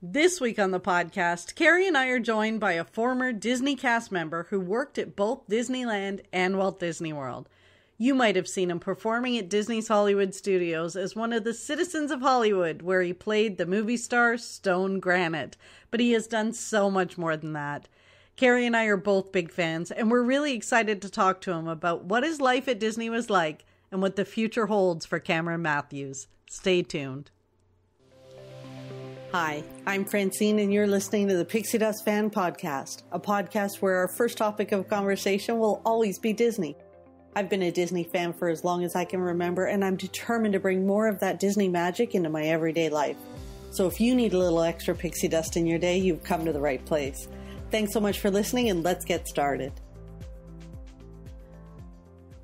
This week on the podcast, Carrie and I are joined by a former Disney cast member who worked at both Disneyland and Walt Disney World. You might have seen him performing at Disney's Hollywood Studios as one of the citizens of Hollywood, where he played the movie star Stone Granite. But he has done so much more than that. Carrie and I are both big fans, and we're really excited to talk to him about what his life at Disney was like and what the future holds for Cameron Matthews. Stay tuned. Hi, I'm Francine, and you're listening to the Pixie Dust Fan Podcast, a podcast where our first topic of conversation will always be Disney. I've been a Disney fan for as long as I can remember, and I'm determined to bring more of that Disney magic into my everyday life. So if you need a little extra pixie dust in your day, you've come to the right place. Thanks so much for listening, and let's get started.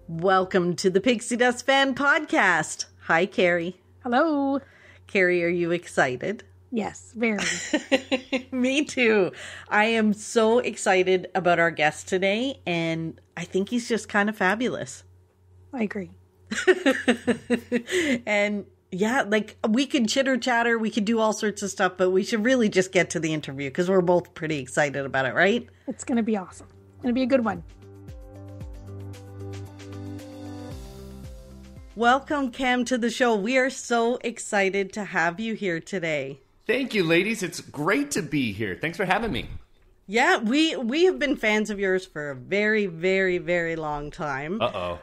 Welcome to the Pixie Dust Fan Podcast. Hi, Carrie. Hello. Carrie, are you excited? Yes, very. Me too. I am so excited about our guest today, and I think he's just kind of fabulous. I agree. And yeah, like we could chitter chatter, we could do all sorts of stuff, but we should really just get to the interview because we're both pretty excited about it, right? It's going to be awesome. It's going to be a good one. Welcome, Cam, to the show. We are so excited to have you here today. Thank you, ladies. It's great to be here. Thanks for having me. Yeah, we have bbeen fans of yours for a very, very, very long time. Uh-oh.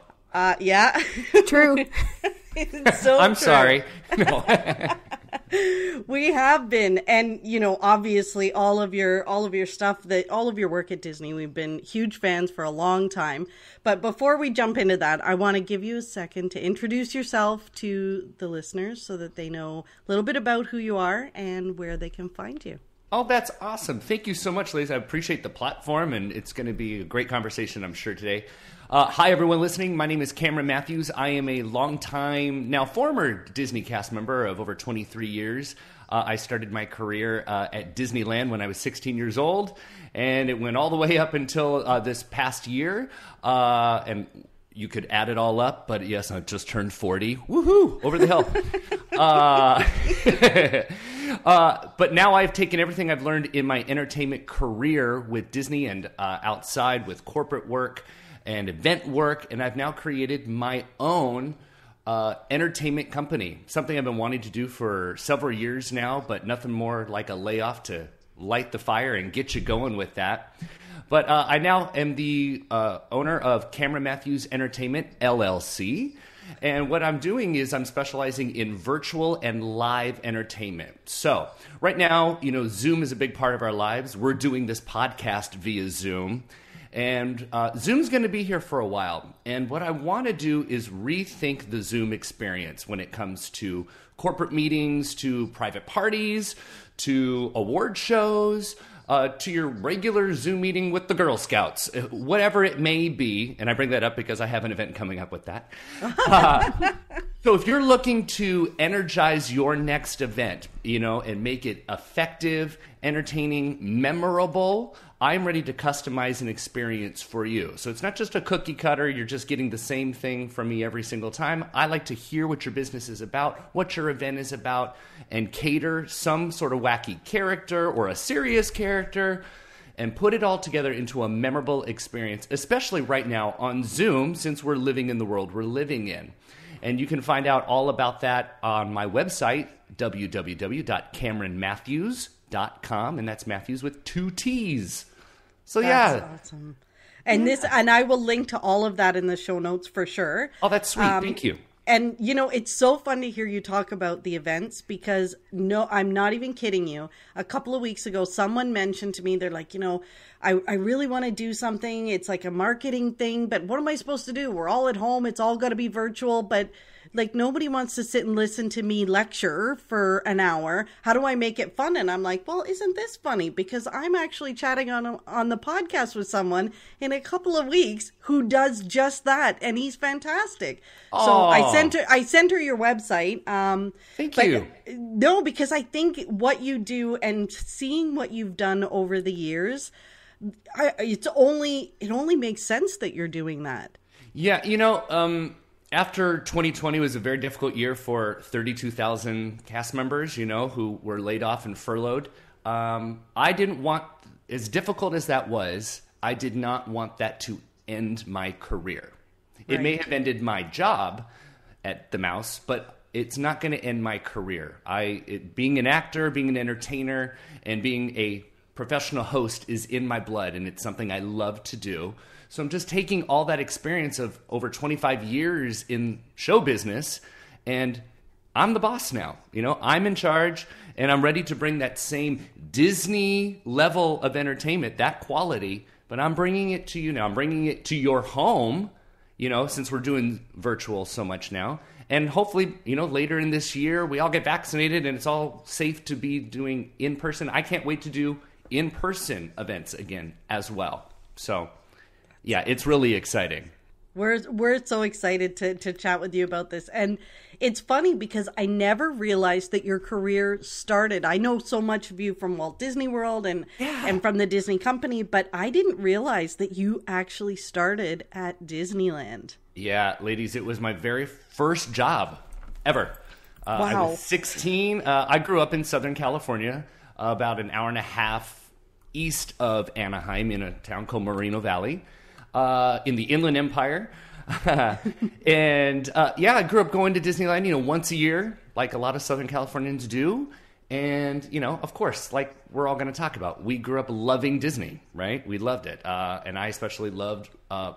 Yeah. True. It's so I'm true. sorry. No. We have been, and you know, obviously all of your stuff, all of your work at Disney, we've been huge fans for a long time. But before we jump into that, I want to give you a second to introduce yourself to the listeners so that they know a little bit about who you are and where they can find you. Oh, that's awesome. Thank you so much, ladies. I appreciate the platform, and it's going to be a great conversation, I'm sure, today. Hi, everyone listening. My name is Cameron Matthews. I am a longtime, now former Disney cast member of over 23 years. I started my career at Disneyland when I was 16 years old, and it went all the way up until this past year. And you could add it all up, but yes, I just turned 40. Woohoo! Over the hill. But now I've taken everything I've learned in my entertainment career with Disney and outside with corporate work and event work, and I've now created my own entertainment company, something I've been wanting to do for several years now, but nothing more like a layoff to light the fire and get you going with that. But I now am the owner of Cameron Matthews Entertainment, LLC. And what I'm doing is I'm specializing in virtual and live entertainment. So right now, you know, Zoom is a big part of our lives. We're doing this podcast via Zoom. And Zoom's going to be here for a while. And what I want to do is rethink the Zoom experience when it comes to corporate meetings, to private parties, to award shows, to your regular Zoom meeting with the Girl Scouts, whatever it may be. And I bring that up because I have an event coming up with that. So if you're looking to energize your next event, you know, and make it effective, entertaining, memorable, I'm ready to customize an experience for you. So it's not just a cookie cutter. You're just getting the same thing from me every single time. I like to hear what your business is about, what your event is about, and cater some sort of wacky character or a serious character and put it all together into a memorable experience, especially right now on Zoom, since we're living in the world we're living in. And you can find out all about that on my website, www.cameronmatthews.com, and that's Matthews with 2 T's. So That's awesome. And and I will link to all of that in the show notes for sure. Oh, that's sweet. Thank you. And, you know, it's so fun to hear you talk about the events because, no, I'm not even kidding you. A couple of weeks ago, someone mentioned to me, they're like, you know, I really want to do something. It's like a marketing thing, but what am I supposed to do? We're all at home. It's all got to be virtual, but like nobody wants to sit and listen to me lecture for an hour. How do I make it fun? And I'm like, well, isn't this funny? Because I'm actually chatting on the podcast with someone in a couple of weeks who does just that, and he's fantastic. Aww. So I sent her your website. Thank you. No, because I think what you do and seeing what you've done over the years, it only makes sense that you're doing that. Yeah, you know, after 2020 was a very difficult year for 32,000 cast members, who were laid off and furloughed, I didn't want, as difficult as that was, I did not want that to end my career. It may have ended my job at the Mouse, but it's not going to end my career. Being an actor, being an entertainer, and being a professional host is in my blood, and it's something I love to do. So I'm just taking all that experience of over 25 years in show business, and I'm the boss now. I'm in charge, and I'm ready to bring that same Disney level of entertainment, that quality, but I'm bringing it to you now. I'm bringing it to your home, since we're doing virtual so much now. And hopefully, later in this year, we all get vaccinated and it's all safe to be doing in-person. I can't wait to do in-person events again as well. So, yeah, it's really exciting. We're so excited to chat with you about this. And it's funny because I never realized that your career started. I know so much of you from Walt Disney World and from the Disney company, but I didn't realize that you actually started at Disneyland. Yeah, ladies, it was my very first job ever. Wow. I was 16. I grew up in Southern California, about an hour and a half east of Anaheim in a town called Moreno Valley, in the Inland Empire. And I grew up going to Disneyland, once a year, like a lot of Southern Californians do. And, of course, like we're all going to talk about, we grew up loving Disney, right? We loved it. And I especially loved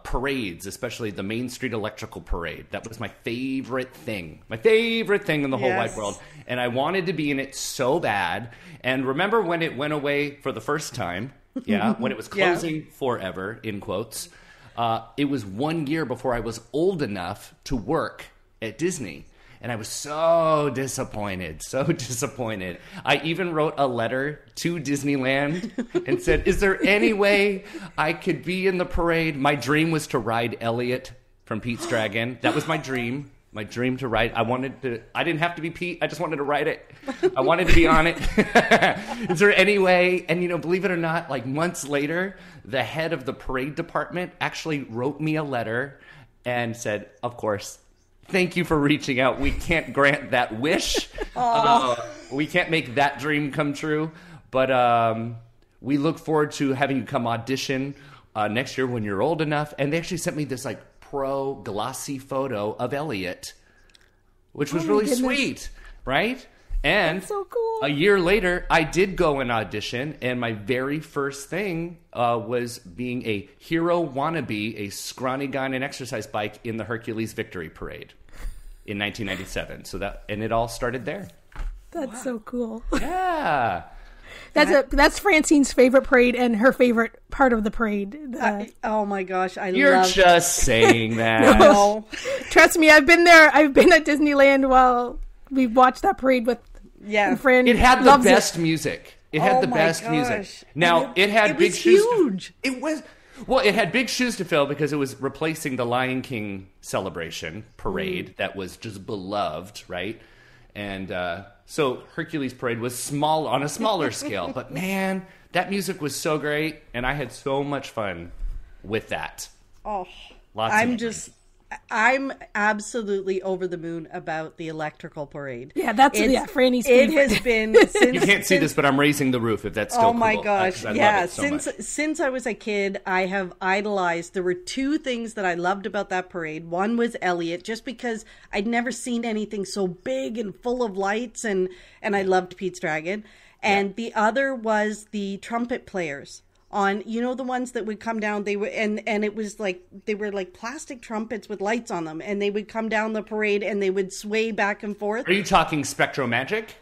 parades, especially the Main Street Electrical Parade. That was my favorite thing in the whole wide world. And I wanted to be in it so bad. And remember when it went away for the first time? Yeah, when it was closing forever, in quotes. It was 1 year before I was old enough to work at Disney. And I was so disappointed. I even wrote a letter to Disneyland and said, is there any way I could be in the parade? My dream was to ride Elliot from Pete's Dragon. That was my dream. My dream to ride. I didn't have to be Pete. I just wanted to ride it. I wanted to be on it. Is there any way? And, believe it or not, like months later, the head of the parade department actually wrote me a letter and said, of course, thank you for reaching out. We can't grant that wish. We can't make that dream come true. But we look forward to having you come audition next year when you're old enough. And they actually sent me this pro glossy photo of Elliot, which was really sweet, right? And that's so cool. A year later, I did go and audition, and my very first thing was being a hero wannabe, a scrawny guy on an exercise bike in the Hercules Victory Parade in 1997. And it all started there. That's so cool. Yeah. That's Francine's favorite parade and her favorite part of the parade. Oh my gosh, You're just saying that. No. Trust me, I've been there. I've been at Disneyland while we've watched that parade with. Yeah, Fran it had the best music. It had the best gosh. music. Now it had big shoes. Huge. It had big shoes to fill because it was replacing the Lion King celebration parade that was just beloved, right? And so Hercules Parade was on a smaller scale. But man, that music was so great, and I had so much fun with that. Oh, I'm absolutely over the moon about the electrical parade. Yeah, Franny's favorite. It has been since... You can't see this, but I'm raising the roof if that's still cool. Oh my gosh, yeah. Since I was a kid, I have idolized. There were two things that I loved about that parade. One was Elliot, just because I'd never seen anything so big and full of lights, and I loved Pete's Dragon. And the other was the trumpet players. On the ones that would come down, they were and it was like they were like plastic trumpets with lights on them, and they would come down the parade and they would sway back and forth. Are you talking Spectro Magic?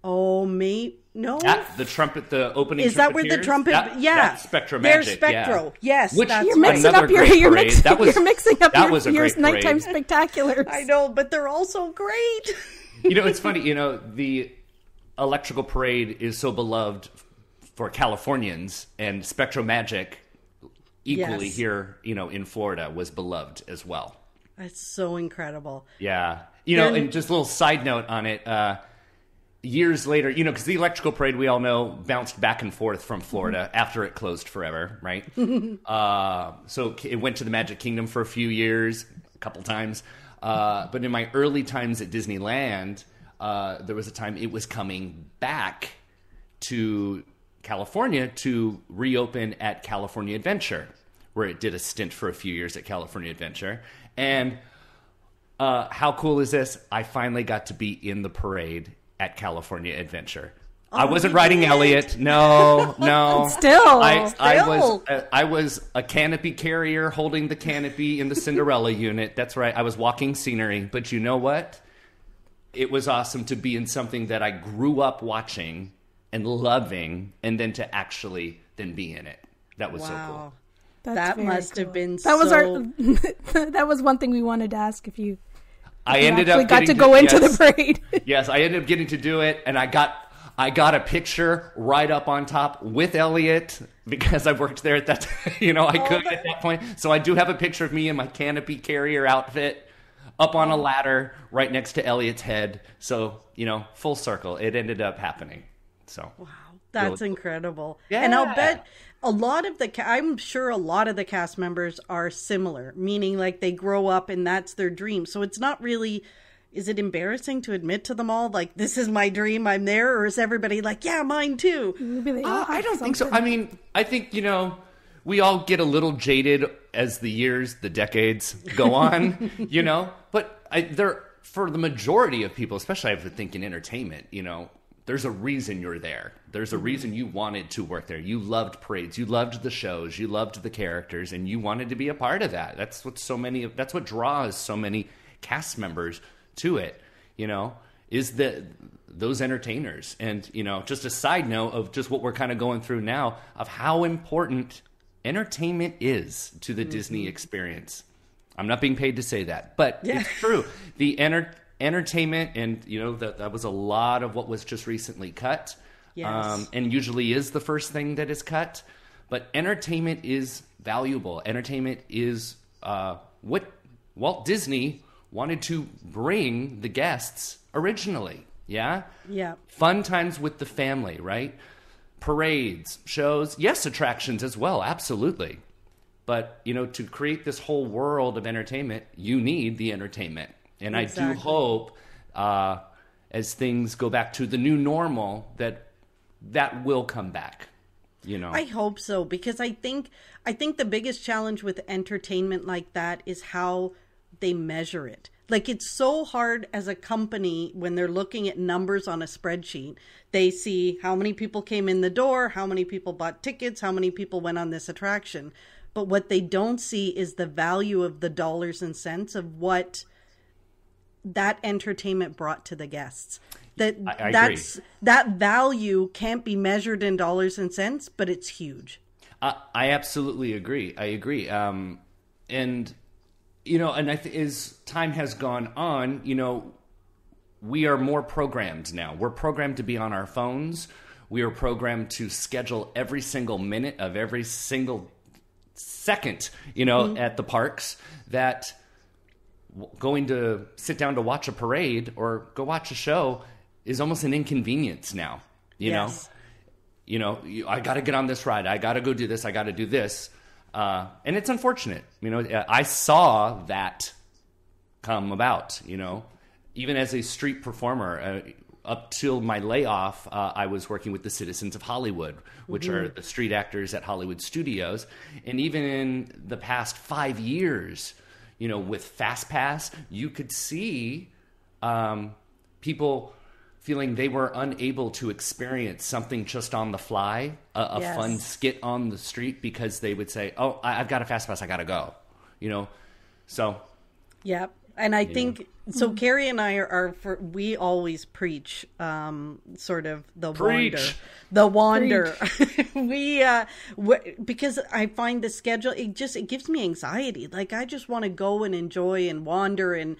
Oh, no. The trumpet, the opening. Is that where the trumpet? That's Spectro Magic. There's Spectro. Yeah. Yes, you're mixing up your you're mixing your nighttime spectaculars. I know, but they're also great. It's funny. The electrical parade is so beloved for Californians, and Spectro Magic equally here, in Florida was beloved as well. That's so incredible. Yeah. And just a little side note on it, years later, because the electrical parade, we all know, bounced back and forth from Florida after it closed forever, right? So it went to the Magic Kingdom for a few years, a couple times. But in my early times at Disneyland, there was a time it was coming back to California to reopen at California Adventure, where it did a stint for a few years at California Adventure. And how cool is this? I finally got to be in the parade at California Adventure. I wasn't riding Elliot. No. I was a canopy carrier holding the canopy in the Cinderella unit. That's right. I was walking scenery. But you know what? It was awesome to be in something that I grew up watching and loving, and then to actually then be in it. That was so cool. That must have been that was one thing we wanted to ask if you got to go into the parade. Yes, I ended up getting to do it, and I got a picture right up on top with Elliot because I worked there at that time. I could at that point. So I do have a picture of me in my canopy carrier outfit up on a ladder right next to Elliot's head. So, full circle. It ended up happening. So wow, that's incredible. Yeah. And I'll bet I'm sure a lot of the cast members are similar, meaning like they grow up and that's their dream. So it's not really, is it embarrassing to admit to them all, like, this is my dream, I'm there? Or is everybody like, yeah, mine too? I don't think so. I mean, I think, we all get a little jaded as the decades go on, But for the majority of people, especially I would think in entertainment, there's a reason you're there. There's a reason you wanted to work there. You loved parades. You loved the shows. You loved the characters, and you wanted to be a part of that. That's what draws so many cast members to it. Is those entertainers. And just a side note of just what we're kind of going through now of how important entertainment is to the Disney experience. I'm not being paid to say that, but it's true. The entertainment, and that was a lot of what was just recently cut. Yes. And usually is the first thing that is cut, but entertainment is valuable. Entertainment is what Walt Disney wanted to bring the guests originally. Yeah Fun times with the family, right? Parades, shows, yes, attractions as well, absolutely. But to create this whole world of entertainment, you need the entertainment. And exactly. I do hope, as things go back to the new normal, that will come back. I hope so, because I think the biggest challenge with entertainment like that is how they measure it. Like, it's so hard as a company when they're looking at numbers on a spreadsheet. They see how many people came in the door, how many people bought tickets, how many people went on this attraction. But what they don't see is the value of the dollars and cents of what that entertainment brought to the guests. That value can't be measured in dollars and cents, but it's huge. I absolutely agree. I agree. And as time has gone on, we are more programmed now. We're programmed to be on our phones. We are programmed to schedule every single minute of every single second, at the parks, that going to sit down to watch a parade or go watch a show is almost an inconvenience now. Yes. I got to get on this ride. I got to go do this. I got to do this. And it's unfortunate. I saw that come about, even as a street performer. Up till my layoff, I was working with the Citizens of Hollywood, which are the street actors at Hollywood Studios. And even in the past 5 years, with Fast Pass, you could see people feeling they were unable to experience something just on the fly, a fun skit on the street, because they would say, oh, I've got a Fast Pass, I got to go, so. Yep. And I think, so Carrie and I we always preach sort of the wander. Because I find the schedule, it gives me anxiety. Like, I just want to go and enjoy and wander and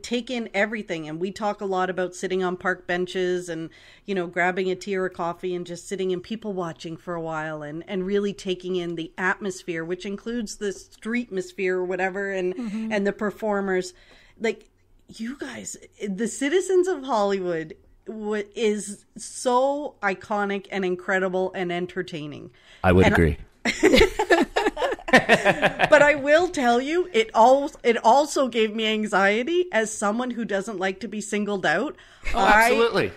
take in everything. And we talk a lot about sitting on park benches and, grabbing a tea or a coffee and just sitting and people watching for a while and really taking in the atmosphere, which includes the streetmosphere or whatever, and the performers. Like, you guys, the Citizens of Hollywood is so iconic and incredible and entertaining. I would agree. But I will tell you, it also gave me anxiety as someone who doesn't like to be singled out. Oh, absolutely.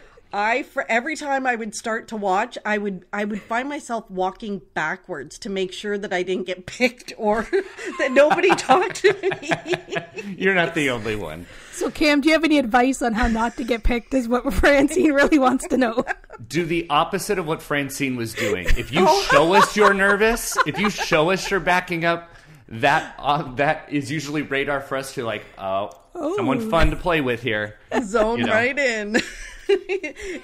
For every time I would start to watch, I would find myself walking backwards to make sure that I didn't get picked or that nobody talked to me. You're not the only one. So, Cam, do you have any advice on how not to get picked is what Francine really wants to know. Do the opposite of what Francine was doing. If you show us you're nervous, if you show us you're backing up, that is usually radar for us to like, someone fun to play with here. Zone right in.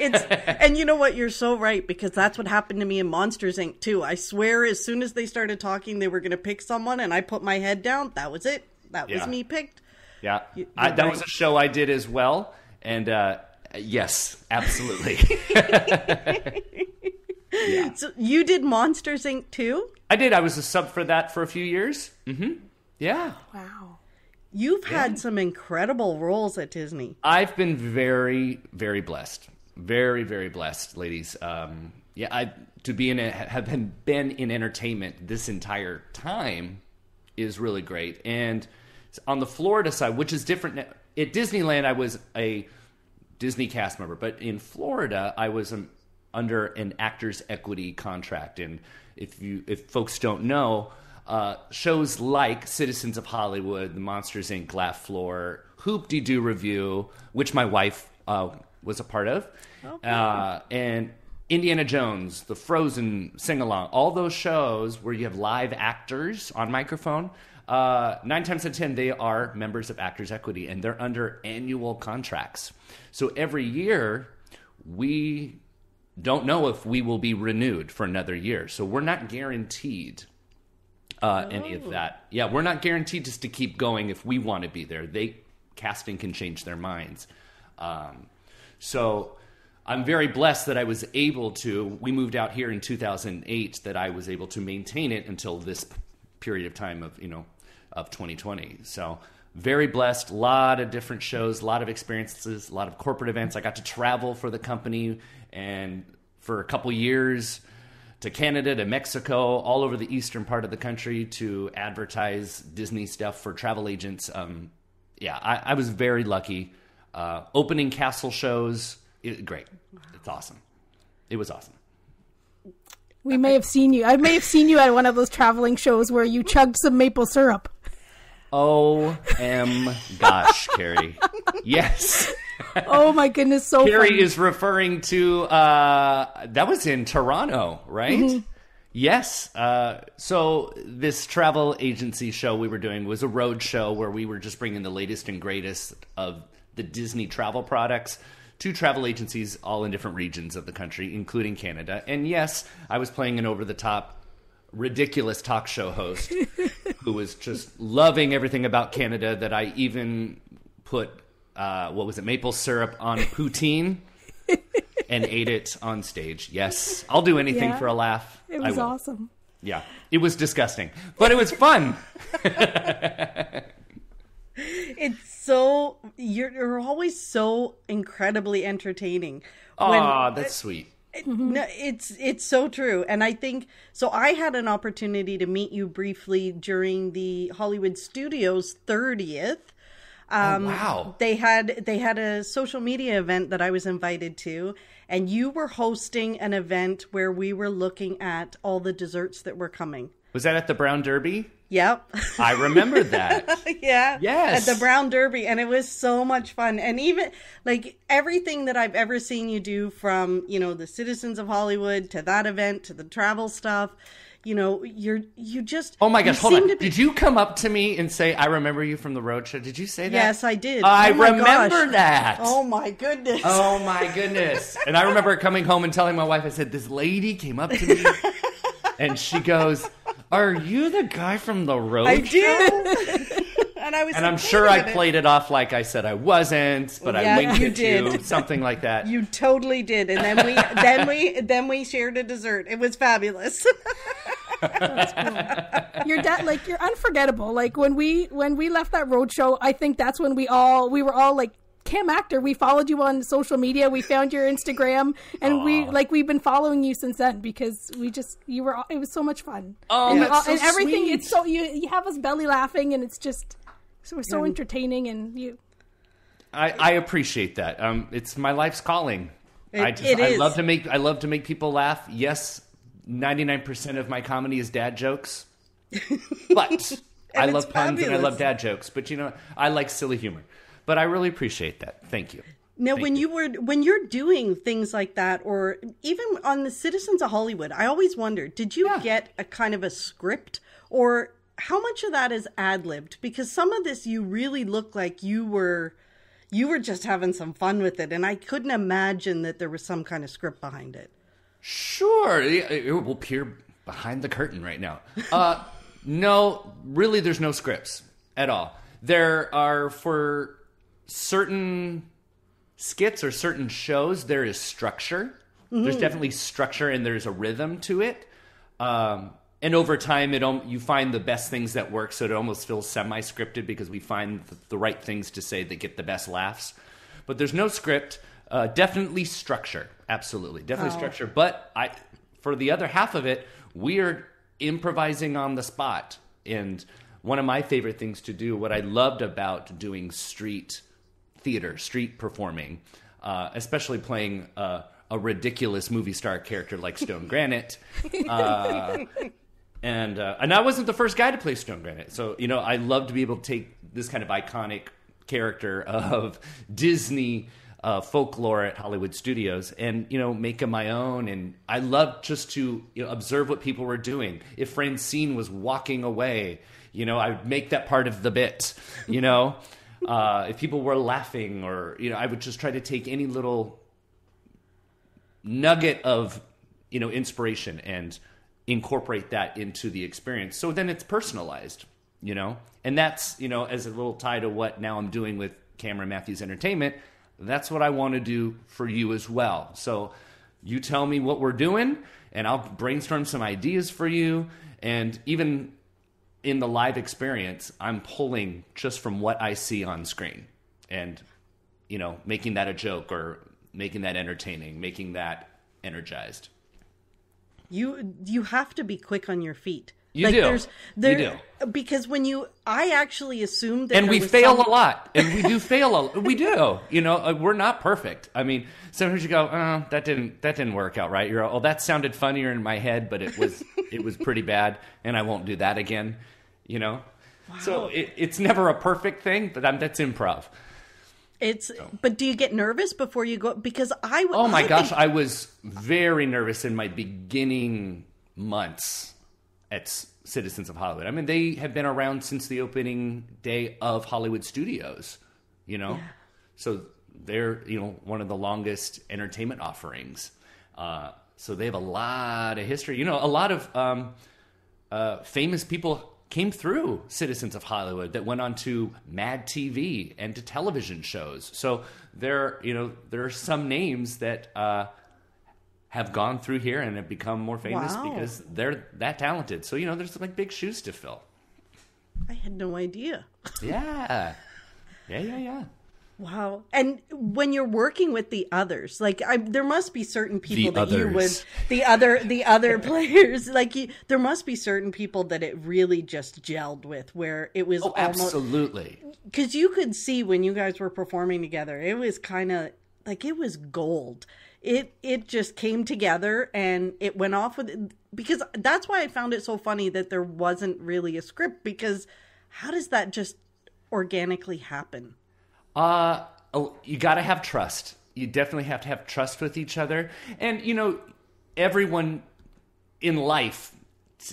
And you know what? You're so right, because that's what happened to me in Monsters Inc. too. I swear, as soon as they started talking, they were going to pick someone, and I put my head down. That was it. That was me picked. Yeah, that was a show I did as well, and yes, absolutely. Yeah. So you did Monsters Inc. too? I did. I was a sub for that for a few years. Mm-hmm. Yeah. Wow. You've had some incredible roles at Disney. I've been very, very blessed. Very, very blessed, ladies. To be have been in entertainment this entire time is really great. And on the Florida side, which is different, at Disneyland I was a Disney cast member, but in Florida I was under an Actors Equity contract. And if folks don't know, shows like Citizens of Hollywood, The Monsters Inc., Laugh Floor, Hoop Dee Doo Revue, which my wife was a part of, and Indiana Jones, the Frozen sing-along, all those shows where you have live actors on microphone, 9 times out of 10, they are members of Actors Equity, and they're under annual contracts. So every year, we don't know if we will be renewed for another year. So we're not guaranteed any of that. Yeah, we're not guaranteed just to keep going if we want to be there. Casting can change their minds. So I'm very blessed that I was able to, we moved out here in 2008, that I was able to maintain it until this period of time of 2020. So very blessed, a lot of different shows, a lot of experiences, a lot of corporate events. I got to travel for the company and for a couple years to Canada, to Mexico, all over the eastern part of the country to advertise Disney stuff for travel agents. I was very lucky. Opening castle shows, great. It's awesome. It was awesome. I may have seen you at one of those traveling shows where you chugged some maple syrup. Gosh, Carrie. Yes. Oh my goodness, so Carrie funny. is referring to that was in Toronto, right? Mm-hmm. Yes. So this travel agency show we were doing was a road show where we were just bringing the latest and greatest of the Disney travel products to travel agencies all in different regions of the country, including Canada. And yes, I was playing an over-the-top, ridiculous talk show host who was just loving everything about Canada, that I even put maple syrup on poutine and ate it on stage. Yes, I'll do anything for a laugh. It was awesome. Yeah, it was disgusting, but it was fun. You're always so incredibly entertaining. Oh, that's sweet. No, it's so true. And I think, so I had an opportunity to meet you briefly during the Hollywood Studios 30th. Wow. They had a social media event that I was invited to, and you were hosting an event where we were looking at all the desserts that were coming. Was that at the Brown Derby? Yep. I remember that. Yeah. Yes. At the Brown Derby. And it was so much fun. And even like everything that I've ever seen you do, from, the Citizens of Hollywood to that event to the travel stuff, you just. Oh my gosh. Hold on. Did you come up to me and say, I remember you from the road show? Did you say that? Yes, I did. I remember that. Oh my goodness. Oh my goodness. And I remember coming home and telling my wife, I said, this lady came up to me and she goes, are you the guy from the road show? I did. And I'm sure I played it off like I said I wasn't, but I winked at you, something like that. You totally did. And then we shared a dessert. It was fabulous. That's cool. You're unforgettable. Like when we left that road show, I think that's when we were all like Cam Actor. We followed you on social media. We found your Instagram, and we've been following you since then because it was so much fun. Oh, that's so and everything. sweet. It's so you have us belly laughing, and it's just so entertaining. And you, I appreciate that. It's my life's calling. I is. love to make people laugh. Yes, 99% of my comedy is dad jokes, but I love puns and I love dad jokes. But I like silly humor. But I really appreciate that. Thank you. Now, when you're doing things like that, or even on the Citizens of Hollywood, I always wonder, did you get a kind of a script, or how much of that is ad-libbed? Because some of this, you really look like you were just having some fun with it, and I couldn't imagine that there was some kind of script behind it. Sure. We'll peer behind the curtain right now. No, really, there's no scripts at all. There are, for certain skits or certain shows, there is structure. Mm-hmm. There's definitely structure, and there's a rhythm to it. And over time, you find the best things that work, so it almost feels semi-scripted because we find the right things to say that get the best laughs. But there's no script. Definitely structure. Absolutely. Definitely structure. But for the other half of it, we are improvising on the spot. And one of my favorite things to do, what I loved about doing street theater, street performing, especially playing a ridiculous movie star character like Stone Granite. And I wasn't the first guy to play Stone Granite. So, I love to be able to take this kind of iconic character of Disney folklore at Hollywood Studios and, make them my own. And I love just to observe what people were doing. If Francine was walking away, I would make that part of the bit, if people were laughing, or, I would just try to take any little nugget of, inspiration and incorporate that into the experience. So then it's personalized, and that's, as a little tie to what now I'm doing with Cameron Matthews Entertainment. That's what I want to do for you as well. So you tell me what we're doing, and I'll brainstorm some ideas for you. And even in the live experience, I'm pulling just from what I see on screen and, making that a joke or making that entertaining, making that energized. You have to be quick on your feet. You do. Because I actually assumed that, and we fail a lot, and we do fail a lot. We do. We're not perfect. I mean, sometimes you go, oh, that didn't work out right. You're, oh, that sounded funnier in my head, but it was pretty bad, and I won't do that again. Wow. So it's never a perfect thing, but that's improv. But do you get nervous before you go? Because I was very nervous in my beginning months at Citizens of Hollywood. I mean, they have been around since the opening day of Hollywood Studios, So they're, one of the longest entertainment offerings. So they have a lot of history. A lot of famous people came through Citizens of Hollywood that went on to Mad TV and to television shows. So there are some names that have gone through here and have become more famous because they're that talented. So, there's like big shoes to fill. I had no idea. Yeah. Wow. And when you're working with the others, like there must be certain people the other players, like there must be certain people that it really just gelled with, where it was absolutely. Because you could see when you guys were performing together, it was kind of like it was gold. It just came together and it went off with it, because that's why I found it so funny that there wasn't really a script, because how does that just organically happen? You got to have trust. You definitely have to have trust with each other. And, everyone in life,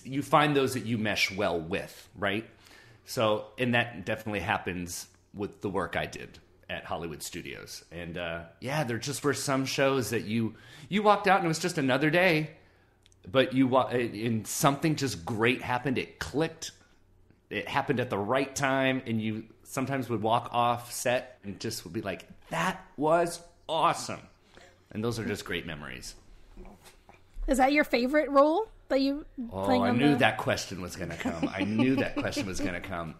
you find those that you mesh well with, right? So, and that definitely happens with the work I did at Hollywood Studios. And, there just were some shows that you walked out and it was just another day, but and something just great happened. It clicked. It happened at the right time, and you sometimes would walk off set and just would be like, that was awesome. And those are just great memories. Is that your favorite role that you playing on? I knew that question was going to come.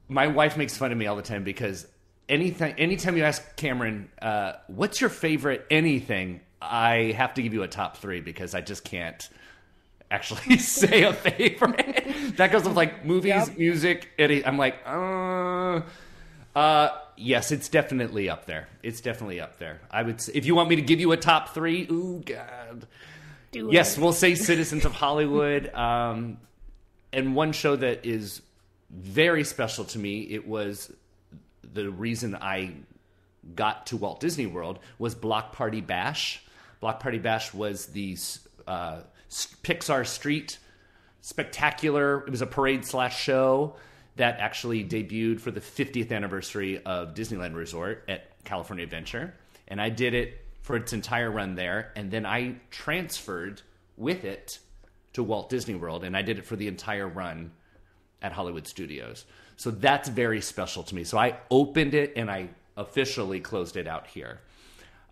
My wife makes fun of me all the time because anytime you ask Cameron, what's your favorite anything, I have to give you a top 3 because I just can't actually say a favorite. That goes with like movies, music. I'm like, yes, it's definitely up there. It's definitely up there. I would say, if you want me to give you a top 3, ooh, God. Yes, we'll say Citizens of Hollywood. And one show that is very special to me, it was the reason I got to Walt Disney World, was Block Party Bash. Block Party Bash was the Pixar Street Spectacular. It was a parade/show that actually debuted for the 50th anniversary of Disneyland Resort at California Adventure. And I did it for its entire run there. And then I transferred with it to Walt Disney World, and I did it for the entire run at Hollywood Studios. So that's very special to me. So I opened it and I officially closed it out here.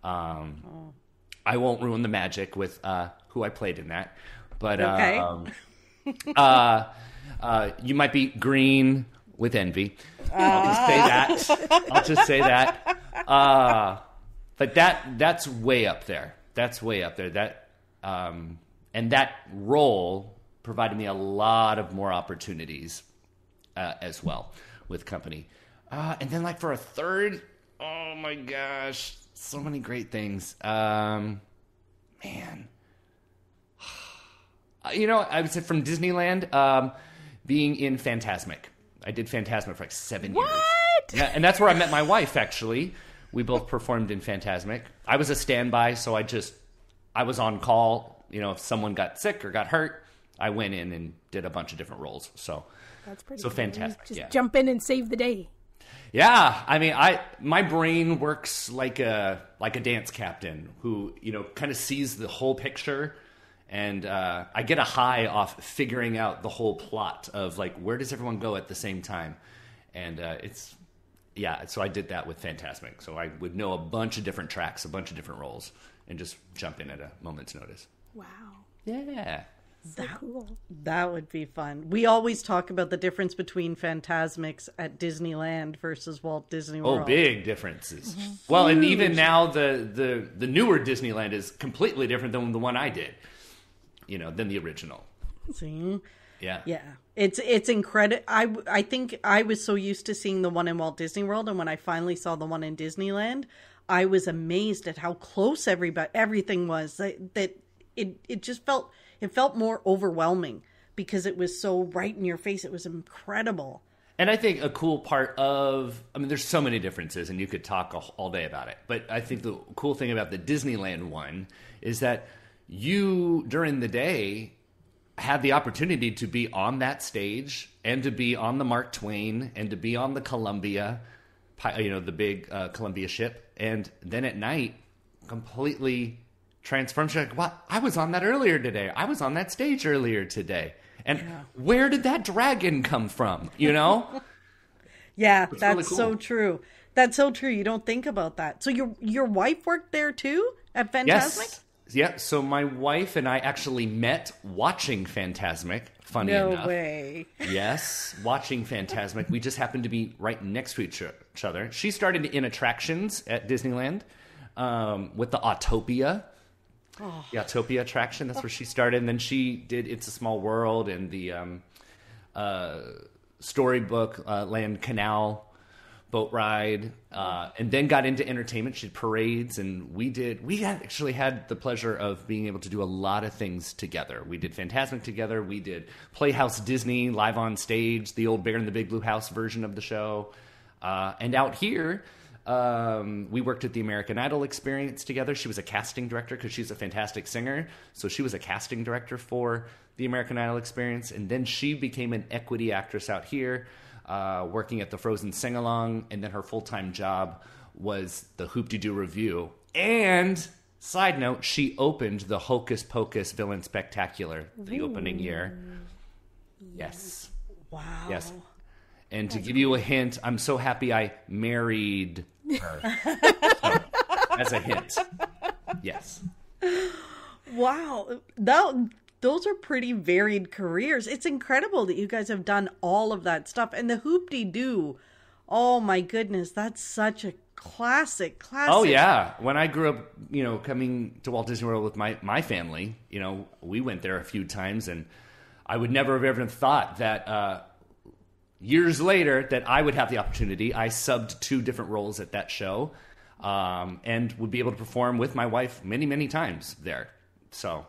I won't ruin the magic with who I played in that. But you might be green with envy. I'll just say that. But that's way up there. That's way up there. And that role provided me a lot of more opportunities as well with company. And then like for a third, oh my gosh, so many great things. Man. I would say from Disneyland, being in Fantasmic. I did Fantasmic for like 7 years. What? Yeah, and that's where I met my wife, actually. We both performed in Fantasmic. I was a standby, so I was on call. If someone got sick or got hurt, I went in and did a bunch of different roles. So that's pretty cool. Fantastic. Just jump in and save the day. Yeah, I mean, my brain works like a dance captain who kind of sees the whole picture, and I get a high off figuring out the whole plot of like where does everyone go at the same time, and so I did that with Fantasmic. So I would know a bunch of different tracks, a bunch of different roles, and just jump in at a moment's notice. Wow. Yeah. So cool. That would be fun. We always talk about the difference between Fantasmics at Disneyland versus Walt Disney World. Oh, big differences. Mm-hmm. Well, and even now the newer Disneyland is completely different than the one I did, than the original. See? Yeah. Yeah. It's incredible. I think I was so used to seeing the one in Walt Disney World, and when I finally saw the one in Disneyland, I was amazed at how close everything was. That it just felt more overwhelming because it was so right in your face. It was incredible. And I think a cool part there's so many differences, and you could talk all day about it. But I think the cool thing about the Disneyland one is that you, during the day, had the opportunity to be on that stage and to be on the Mark Twain and to be on the Columbia, the big Columbia ship. And then at night, completely transformed. She's like, what? I was on that earlier today. I was on that stage earlier today. And where did that dragon come from? Yeah, it's that's really cool. So true. That's so true. You don't think about that. So your wife worked there too at Fantasmic? Yes. Yeah, so my wife and I actually met watching Fantasmic, funny enough. No way. Yes, watching Fantasmic. We just happened to be right next to each other. She started in attractions at Disneyland with the Autopia. Oh. The Autopia attraction, that's where she started. And then she did It's a Small World and the Storybook Land Canal boat ride, and then got into entertainment. She did parades, and we actually had the pleasure of being able to do a lot of things together. We did Fantasmic together. We did Playhouse Disney live on stage, the old Bear in the Big Blue House version of the show. And out here, we worked at the American Idol Experience together. She was a casting director because she's a fantastic singer. So she was a casting director for the American Idol Experience. And then she became an equity actress out here, working at the Frozen Sing-Along. And then her full-time job was the Hoop Dee Doo Revue. And, side note, she opened the Hocus Pocus Villain Spectacular the opening year. Yes. Wow. Yes. And to give you a hint, I'm so happy I married her. So, as a hint. Yes. Wow. Those are pretty varied careers. It's incredible that you guys have done all of that stuff. And the Hoop Dee Doo, Oh my goodness, that's such a classic. Oh yeah. When I grew up, coming to Walt Disney World with my family, we went there a few times, and I would never have ever thought that years later that I would have the opportunity. I subbed 2 different roles at that show, and would be able to perform with my wife many, many times there. So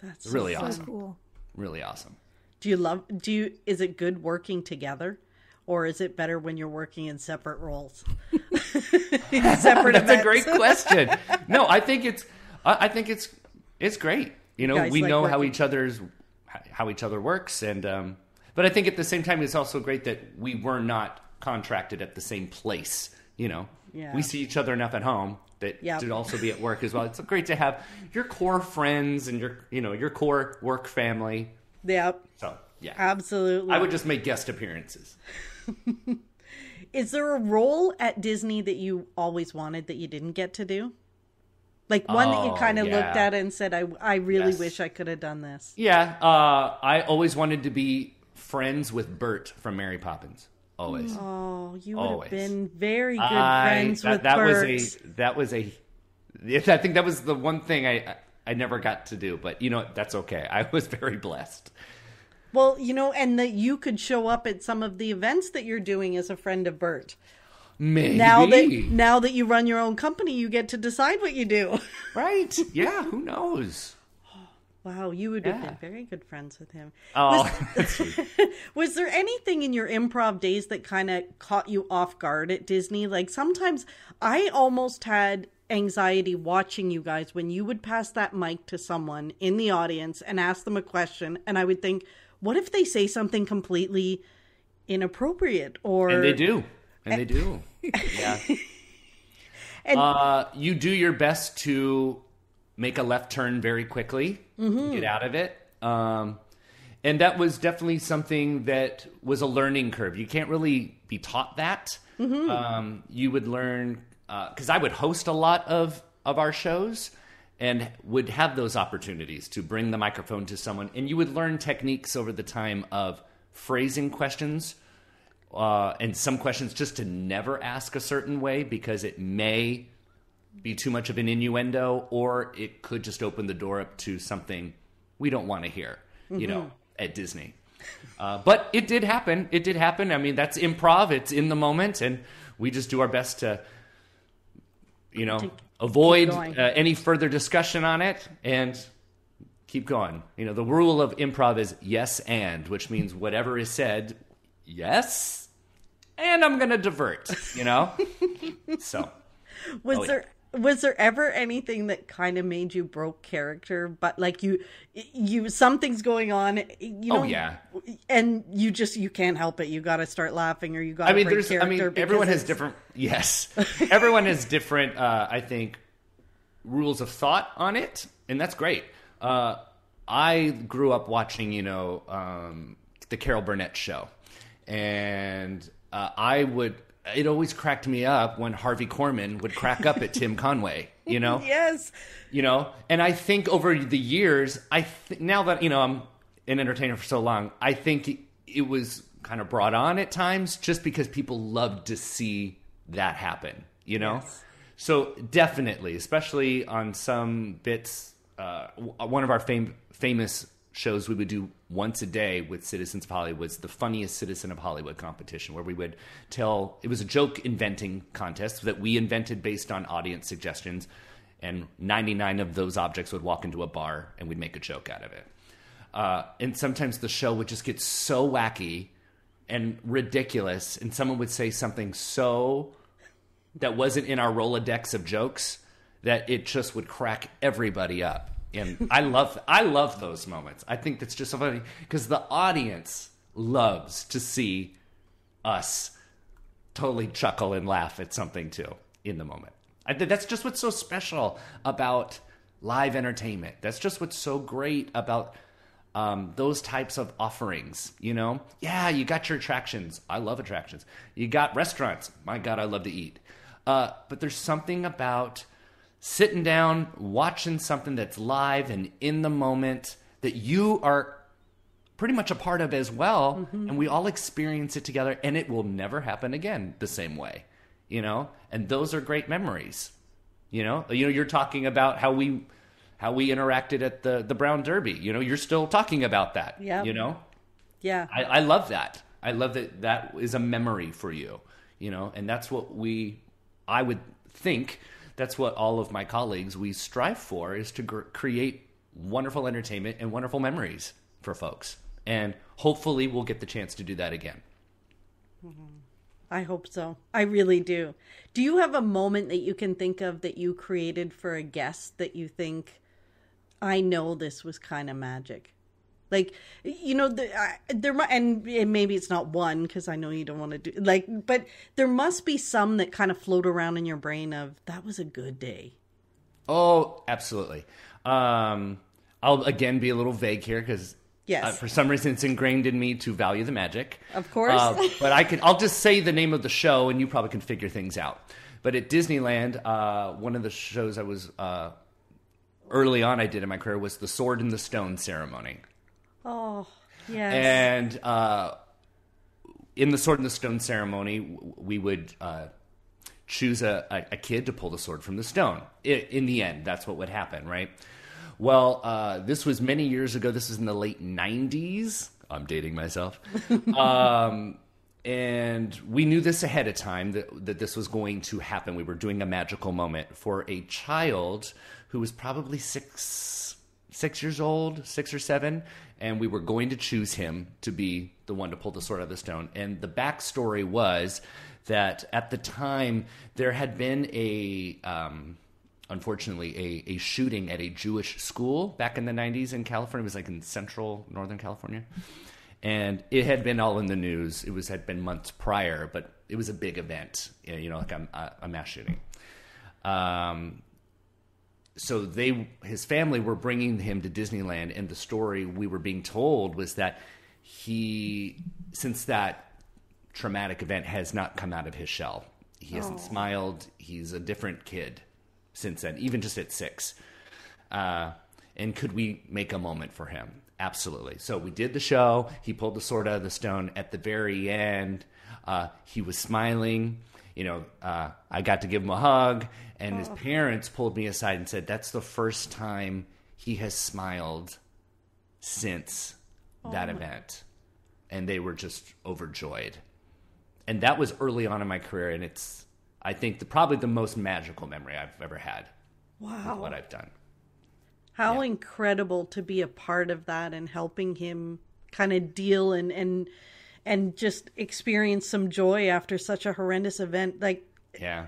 that's really so awesome. Cool. Really awesome. Is it good working together? Or is it better when you're working in separate roles? Separate That's events? a great question. No, I think it's great. We know how each other works, and but I think at the same time it's also great that we were not contracted at the same place. Yeah. We see each other enough at home that to also be at work as well. It's great to have your core friends and your core work family. Yep. So yeah, absolutely. I would just make guest appearances. Is there a role at Disney that you always wanted that you didn't get to do? Like one that you kind of looked at and said, I really wish I could have done this. Yeah. I always wanted to be friends with Bert from Mary Poppins. Always. Oh, you would have been very good friends with Bert. I think that was the one thing I never got to do, but that's okay. I was very blessed. Well, and that you could show up at some of the events that you're doing as a friend of Bert. Maybe. Now that you run your own company, you get to decide what you do. Right. Yeah, who knows? Wow, you would have been very good friends with him. Oh, was there anything in your improv days that kind of caught you off guard at Disney? Like sometimes I almost had anxiety watching you guys when you would pass that mic to someone in the audience and ask them a question, and I would think, what if they say something completely inappropriate? And they do. Yeah. And you do your best to make a left turn very quickly, get out of it. And that was definitely something that was a learning curve. You can't really be taught that. You would learn, because I would host a lot of our shows and would have those opportunities to bring the microphone to someone. And you would learn techniques over the time of phrasing questions, and some questions just to never ask a certain way because it may be too much of an innuendo, or it could just open the door up to something we don't want to hear, at Disney. But it did happen. I mean, that's improv. It's in the moment, and we just do our best to, avoid any further discussion on it and keep going. The rule of improv is yes and, which means whatever is said, yes, and I'm going to divert, So. Was there ever anything that kind of made you broke character, but like you something's going on, Oh yeah, and you can't help it. You got to start laughing, or you got to break character. Everyone has different. Yes, everyone has different. I think rules of thought on it, and that's great. I grew up watching, the Carol Burnett show, and it always cracked me up when Harvey Korman would crack up at Tim Conway, Yes. And I think over the years, now that, I'm an entertainer for so long, I think it was kind of brought on at times just because people loved to see that happen, Yes. So definitely, especially on some bits, one of our famous shows we would do once a day with Citizens of Hollywood was the Funniest Citizen of Hollywood competition, where we would it was a joke inventing contest that we invented based on audience suggestions, and 99 of those objects would walk into a bar and we'd make a joke out of it. And sometimes the show would just get so wacky and ridiculous, and someone would say something so that wasn't in our Rolodex of jokes that it just would crack everybody up. And I love those moments. I think that's just so funny because the audience loves to see us totally chuckle and laugh at something too in the moment. I think that's just what's so special about live entertainment. That's just what's so great about those types of offerings. Yeah, you got your attractions. I love attractions. You got restaurants. My God, I love to eat. But there's something about sitting down, watching something that's live and in the moment that you are pretty much a part of as well. And we all experience it together, and it will never happen again the same way, you know? And those are great memories, you know? You're talking about how we interacted at the Brown Derby, you know, you're still talking about that, you know? Yeah. I love that. I love that is a memory for you, you know? And that's what I would think that's what all of my colleagues, we strive for, is to create wonderful entertainment and wonderful memories for folks. And hopefully we'll get the chance to do that again. I hope so. I really do. Do you have a moment that you can think of that you created for a guest that you think, I know this was kind of magic? Like, you know, and maybe it's not one, because I know you don't want to do, like, but there must be some that kind of float around in your brain of, that was a good day. Oh, absolutely. I'll again be a little vague here, because yes, for some reason it's ingrained in me to value the magic. Of course. But I'll just say the name of the show, and you probably can figure things out. But at Disneyland, one of the shows I was early on I did in my career was the Sword in the Stone ceremony. Oh, yes. And in the Sword in the Stone ceremony, we would choose a kid to pull the sword from the stone. In the end, that's what would happen, right? Well, this was many years ago. This was in the late 90s. I'm dating myself. And we knew this ahead of time, that this was going to happen. We were doing a magical moment for a child who was probably 6 years old, 6 or 7, and we were going to choose him to be the one to pull the sword out of the stone. And the backstory was that at the time there had been unfortunately a shooting at a Jewish school back in the 90s in California. It was like in Northern California. And it had been all in the news. Had been months prior, but it was a big event, you know, like a mass shooting. So his family were bringing him to Disneyland, and the story we were being told was that since that traumatic event, has not come out of his shell. He hasn't smiled. He's a different kid since then, even just at 6. And could we make a moment for him? Absolutely. So we did the show. He pulled the sword out of the stone. At the very end, he was smiling. You know, I got to give him a hug, and his parents pulled me aside and said, that's the first time he has smiled since that event. And they were just overjoyed. And that was early on in my career, and it's, I think, probably the most magical memory I've ever had. Wow. With what I've done. How incredible to be a part of that and helping him kind of deal and just experience some joy after such a horrendous event. Like, yeah,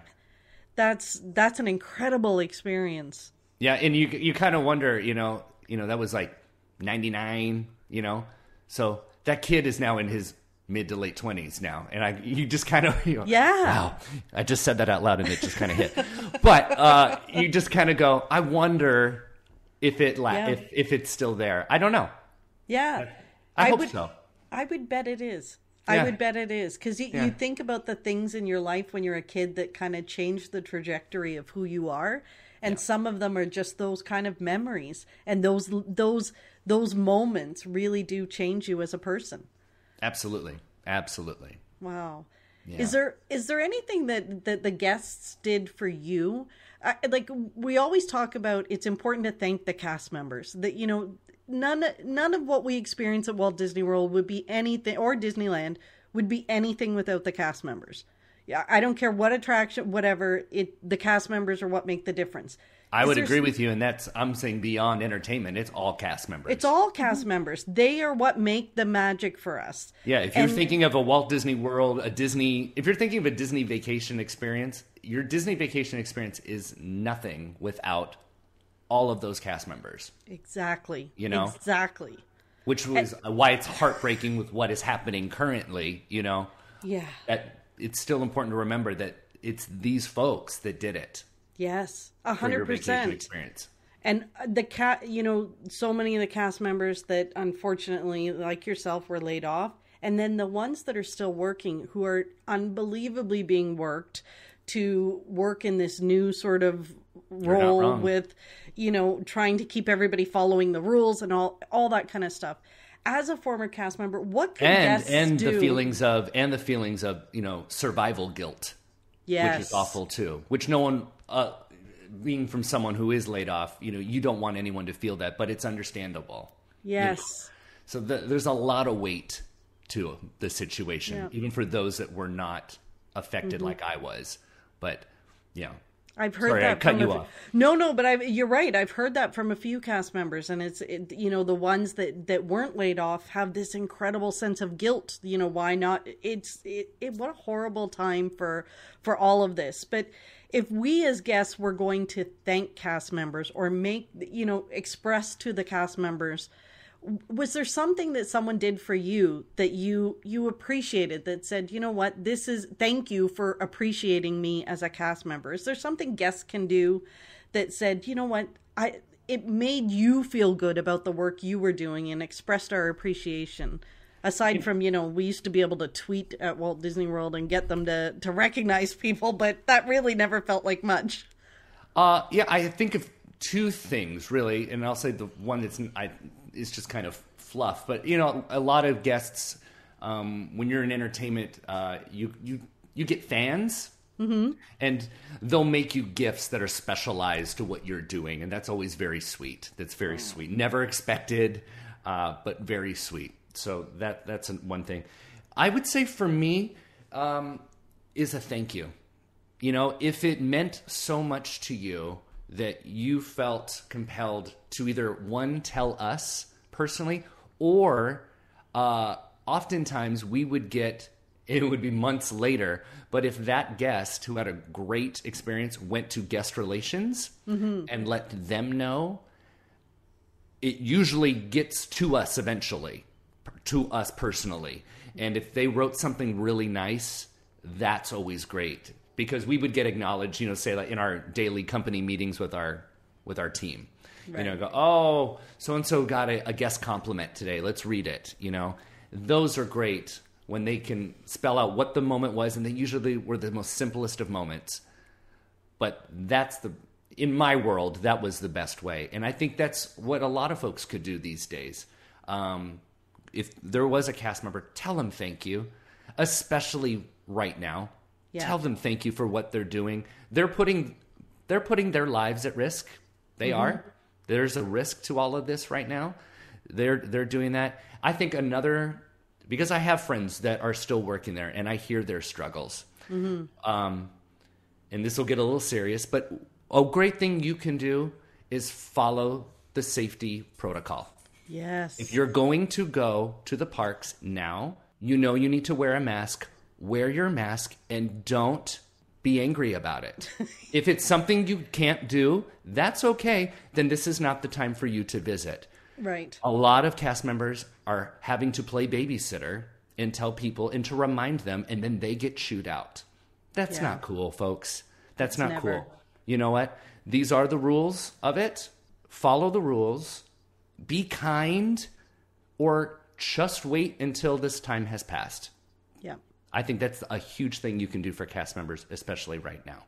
that's an incredible experience. Yeah. And you kind of wonder, you know, that was like 99, you know, so that kid is now in his mid to late 20s now. And you just kind of, yeah, wow, I just said that out loud and it just kind of hit, but, you just kind of go, I wonder if it's still there. I don't know. Yeah. I hope so. I would bet it is. Yeah. I would bet it is. Because you think about the things in your life when you're a kid that kind of change the trajectory of who you are. And some of them are just those kind of memories. And those moments really do change you as a person. Absolutely. Absolutely. Wow. Yeah. Is there anything that the guests did for you? Like, we always talk about, it's important to thank the cast members. That, you know, none of what we experience at Walt Disney World would be anything, or Disneyland would be anything without the cast members. Yeah, I don't care what attraction, whatever. The cast members are what make the difference. I would agree with you, and I'm saying beyond entertainment, it's all cast members. It's all cast members. They are what make the magic for us. Yeah, if you're thinking of a Walt Disney World, if you're thinking of a Disney vacation experience, your Disney vacation experience is nothing without all of those cast members. Exactly. You know? Exactly. Which was why it's heartbreaking with what is happening currently, you know? Yeah. That it's still important to remember that it's these folks that did it. Yes, 100%. For your vacation experience. And so many of the cast members that unfortunately, like yourself, were laid off. And then the ones that are still working, who are unbelievably being worked to work in this new sort of role with, trying to keep everybody following the rules and all that kind of stuff. as a former cast member, what could and guests and do? the feelings of survival guilt, Yes. which is awful too. Which no one, being from someone who is laid off, you don't want anyone to feel that, but it's understandable. Yes. So there's a lot of weight to the situation, even for those that were not affected like I was. But I've heard sorry, that. I cut you off. No, but you're right. I've heard that from a few cast members, and the ones that weren't laid off have this incredible sense of guilt. Why not? What a horrible time for all of this. But if we as guests were going to thank cast members or express to the cast members, was there something that someone did for you that you appreciated, that said, you know what, thank you for appreciating me as a cast member? Is there something guests can do that said, you know what, it made you feel good about the work you were doing and expressed our appreciation? Aside from, we used to be able to tweet at Walt Disney World and get them to recognize people, but that really never felt like much. I think of two things, really, and I'll say the one is just kind of fluff. But, a lot of guests, when you're in entertainment, you get fans, and they'll make you gifts that are specialized to what you're doing, and that's always very sweet. That's very sweet. Never expected, but very sweet. So that's one thing. I would say for me is a thank you. If it meant so much to you that you felt compelled to either, one, tell us personally, or oftentimes it would be months later, but if that guest who had a great experience went to guest relations and let them know, it usually gets to us eventually, to us personally. And if they wrote something really nice, that's always great. Because we would get acknowledged, say like in our daily company meetings with our team, right. Go, oh, so-and-so got a guest compliment today. Let's read it. Those are great when they can spell out what the moment was, and they usually were the most simplest of moments. But in my world, that was the best way. And I think that's what a lot of folks could do these days. If there was a cast member, tell them thank you, especially right now. Yeah. Tell them thank you for what they're doing. They're putting their lives at risk. They are. There's a risk to all of this right now. They're doing that. I think because I have friends that are still working there, and I hear their struggles. And this will get a little serious, but a great thing you can do is follow the safety protocol. Yes. If you're going to go to the parks now, you need to wear a mask. Wear your mask and don't be angry about it. If it's something you can't do, that's okay. Then this is not the time for you to visit. Right. A lot of cast members are having to play babysitter and tell people and to remind them, and then they get chewed out. That's not cool, folks. That's not never cool. You know what? These are the rules of it. Follow the rules. Be kind, or just wait until this time has passed. Yeah. I think that's a huge thing you can do for cast members, especially right now.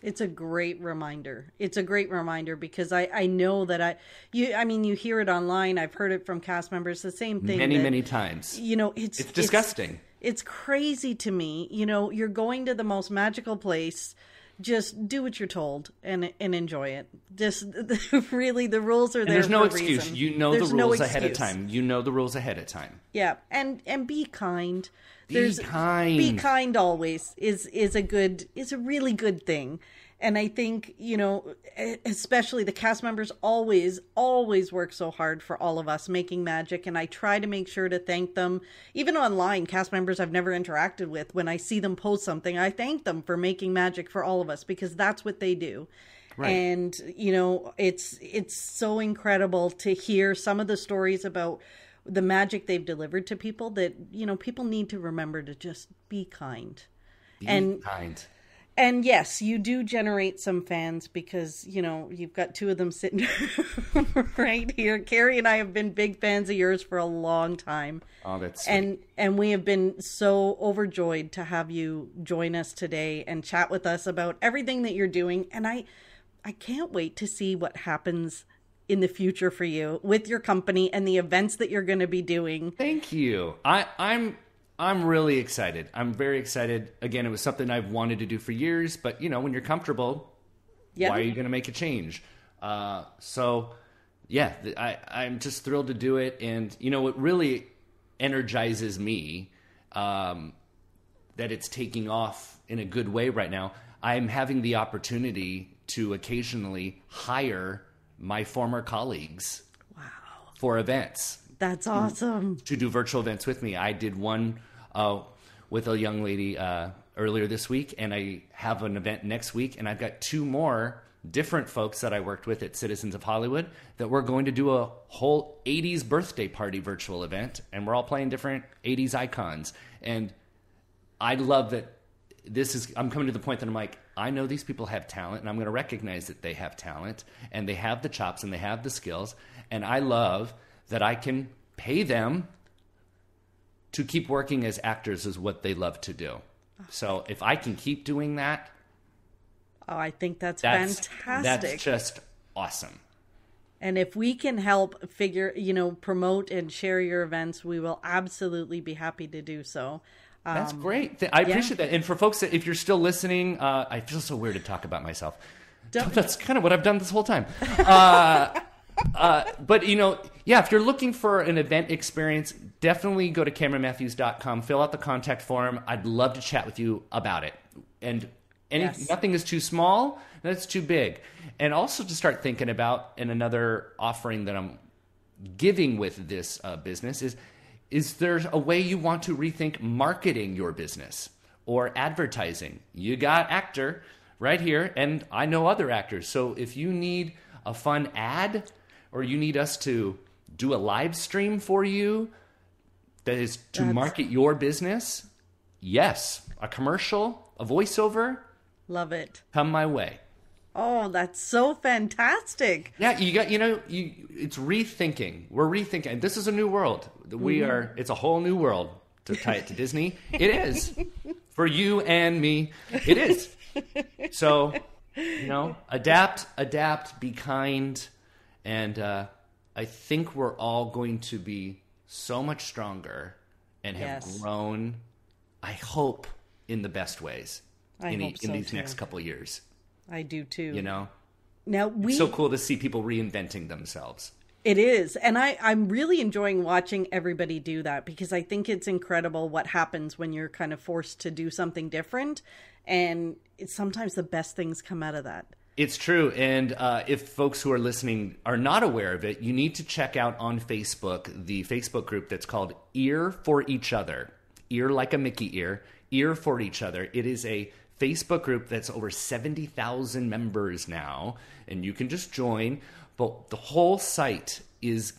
It's a great reminder. It's a great reminder because I know that you hear it online. I've heard it from cast members, the same thing. Many times. It's disgusting. It's crazy to me. You're going to the most magical place. Just do what you're told and enjoy it. Just really, the rules are there. And there's no for excuse. reason. There's the rules ahead of time. You know the rules ahead of time. Yeah, and be kind. Be kind. Be kind always is a really good thing. And I think, especially the cast members always work so hard for all of us making magic. And I try to make sure to thank them. Even online, cast members I've never interacted with, when I see them post something, I thank them for making magic for all of us because that's what they do. Right. And, it's so incredible to hear some of the stories about the magic they've delivered to people that, people need to remember to just be kind. Be kind. And yes, you do generate some fans because, you've got two of them sitting right here. Carrie and I have been big fans of yours for a long time. Oh, that's sweet. And we have been so overjoyed to have you join us today and chat with us about everything that you're doing. And I can't wait to see what happens in the future for you with your company and the events that you're going to be doing. Thank you. I'm really excited. I'm very excited. Again, it was something I've wanted to do for years, but when you're comfortable, why are you going to make a change? So yeah, I'm just thrilled to do it. And what really energizes me, that it's taking off in a good way right now. I'm having the opportunity to occasionally hire my former colleagues for events. That's awesome. To do virtual events with me. I did one with a young lady earlier this week, and I have an event next week, and I've got 2 more different folks that I worked with at Citizens of Hollywood that we're going to do a whole 80s birthday party virtual event, and we're all playing different 80s icons. And I love that I'm coming to the point that I'm like, I know these people have talent, and I'm going to recognize that they have talent, and they have the chops, and they have the skills, and I love that I can pay them to keep working as actors is what they love to do. So if I can keep doing that, I think that's fantastic. That's just awesome. And if we can help promote and share your events, we will absolutely be happy to do so. That's great. I appreciate that. And for folks that, if you're still listening, I feel so weird to talk about myself. That's kind of what I've done this whole time. But if you're looking for an event experience, definitely go to CameronMatthews.com, fill out the contact form. I'd love to chat with you about it. And nothing is too small, that's too big. And also to start thinking about, and another offering that I'm giving with this business is there a way you want to rethink marketing your business or advertising? You got actor right here, and I know other actors. So if you need a fun ad, or you need us to do a live stream for you that is to market your business, yes. A commercial, a voiceover. Love it. Come my way. Oh, that's so fantastic. Yeah, it's rethinking. We're rethinking. This is a new world. It's a whole new world to tie it to Disney. It is. For you and me, it is. So, adapt, be kind. And I think we're all going to be so much stronger and have grown, I hope, in the best ways in these next couple of years. I do too. Now it's so cool to see people reinventing themselves. It is. And I'm really enjoying watching everybody do that, because I think it's incredible what happens when you're kind of forced to do something different. And sometimes the best things come out of that. It's true. And if folks who are listening are not aware of it, you need to check out on Facebook the Facebook group that's called Ear for Each Other. Ear like a Mickey ear. Ear for Each Other. It is a Facebook group that's over 70,000 members now, and you can just join. But the whole site is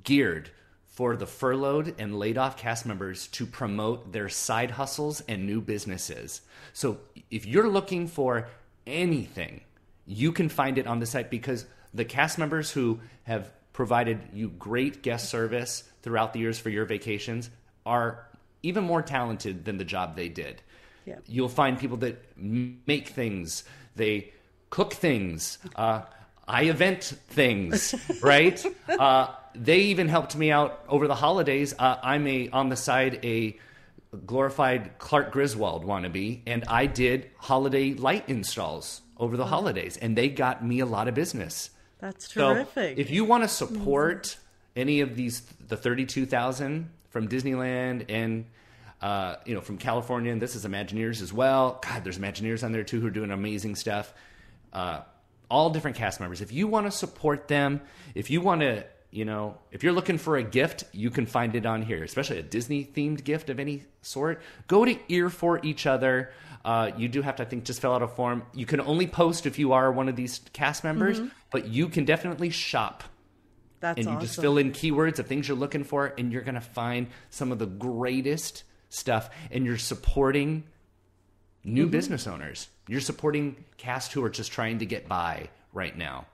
geared for the furloughed and laid off cast members to promote their side hustles and new businesses. So if you're looking for anything, you can find it on the site, because the cast members who have provided you great guest service throughout the years for your vacations are even more talented than the job they did. Yeah. You'll find people that make things, they cook things, I event things, right? They even helped me out over the holidays. I'm on the side a glorified Clark Griswold wannabe, and I did holiday light installs over the holidays, and they got me a lot of business. That's terrific. So if you want to support any of the 32,000 from Disneyland and from California, and this is Imagineers as well. God, there's Imagineers on there too who are doing amazing stuff. All different cast members. If you want to support them, if you want to, if you're looking for a gift, you can find it on here, especially a Disney-themed gift of any sort. Go to Ear for Each Other. You do have to, I think, just fill out a form. You can only post if you are one of these cast members, but you can definitely shop. That's and you awesome. Just fill in keywords of things you're looking for, and you're going to find some of the greatest stuff. And you're supporting new business owners. You're supporting cast who are just trying to get by right now.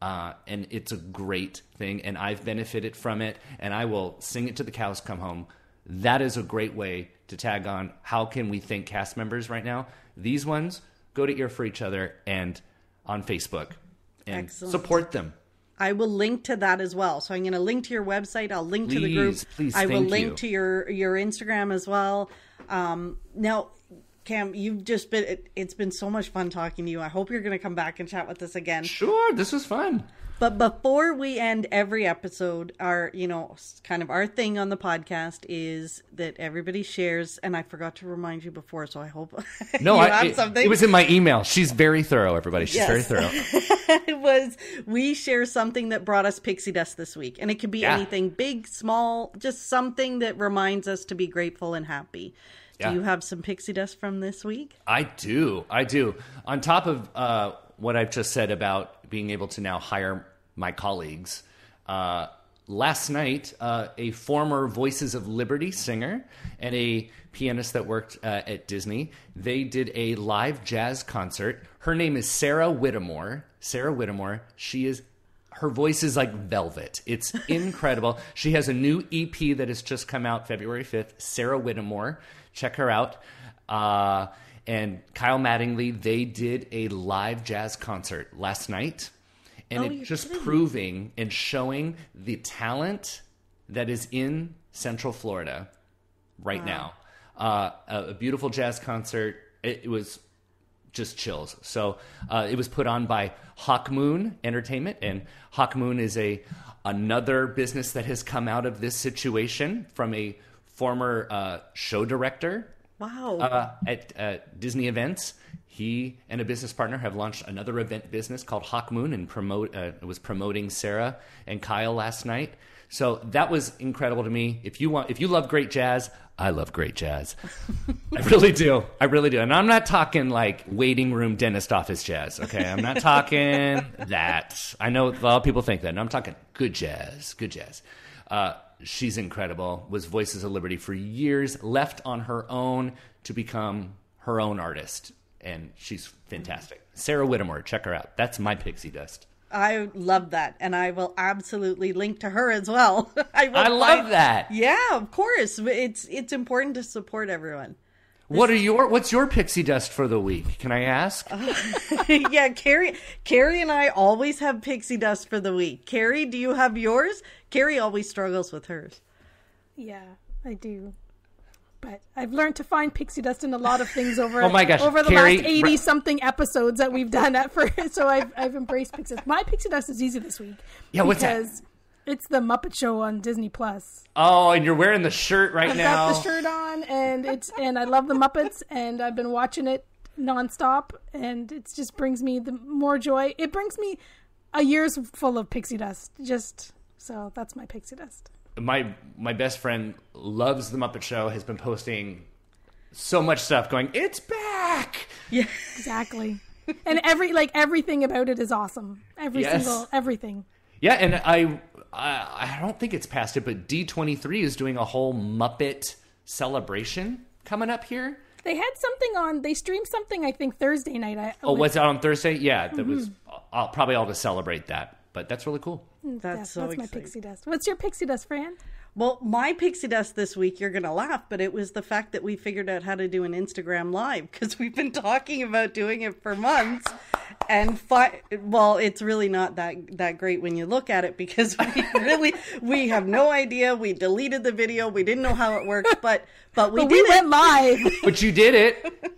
And it's a great thing, and I've benefited from it, and I will sing it to the cows come home. That is a great way to tag on. How can we thank cast members right now? These ones, go to Ear for Each Other and on Facebook and support them. I will link to that as well. So I'm going to link to your website. I'll link to the group. Please, I will thank link you. to your Instagram as well. Now, Cam, it's been so much fun talking to you. I hope you're going to come back and chat with us again. Sure, this was fun. But before we end every episode, our thing on the podcast is that everybody shares, and I forgot to remind you before, so I hope No, you have something. It was in my email. She's very thorough, everybody. She's very thorough. It was, we share something that brought us pixie dust this week. And it could be anything, big, small, just something that reminds us to be grateful and happy. Do you have some pixie dust from this week? I do. On top of what I've just said about being able to now hire my colleagues, last night, a former Voices of Liberty singer and a pianist that worked at Disney, they did a live jazz concert. Her name is Sarah Whittemore. Her voice is like velvet. It's incredible. She has a new EP that has just come out February 5th, Sarah Whittemore. Check her out. And Kyle Mattingly, they did a live jazz concert last night. And it's just proving and showing the talent that is in Central Florida right now. A beautiful jazz concert. It was just chills. So it was put on by Hawk Moon Entertainment. And Hawk Moon is another business that has come out of this situation from a former show director. Wow. At Disney Events. He and a business partner have launched another event business called Hawk Moon, and was promoting Sarah and Kyle last night. So that was incredible to me. If you love great jazz, I love great jazz. I really do. And I'm not talking like waiting room dentist office jazz. Okay, I'm not talking that. I know a lot of people think that. And I'm talking good jazz. She's incredible. Was Voices of Liberty for years. Left on her own to become her own artist. And she's fantastic. Sarah Whittemore, check her out. That's my pixie dust. I love that, and I will absolutely link to her as well. I love that. Yeah, of course. It's important to support everyone. What's your pixie dust for the week? Can I ask? Yeah, Carrie and I always have pixie dust for the week. Carrie, do you have yours? Carrie always struggles with hers. Yeah, I do. But I've learned to find pixie dust in a lot of things over oh my gosh, over the Carrie, last 80-something episodes that we've done that for. So I've embraced pixie dust. My pixie dust is easy this week. Yeah, what's that? Because it's the Muppet Show on Disney Plus. Oh, and you're wearing the shirt now. I've got the shirt on, and I love the Muppets, and I've been watching it nonstop, and it just brings me the more joy. It brings me a year's full of pixie dust. So that's my pixie dust. My best friend loves the Muppet Show, has been posting so much stuff going, it's back. Yeah, exactly. And everything about it is awesome. Everything. Yeah, and I don't think it's past it, but D23 is doing a whole Muppet celebration coming up here. They had something on. They streamed something, I think, Thursday night. Was it on Thursday? Yeah, that was probably all to celebrate that. But that's really cool. That's my pixie dust. What's your pixie dust, Fran? Well, my pixie dust this week, you're going to laugh, but it was the fact that we figured out how to do an Instagram Live, because we've been talking about doing it for months. And it's really not that great when you look at it, because we have no idea. We deleted the video. We didn't know how it worked, but we went live. But you did it.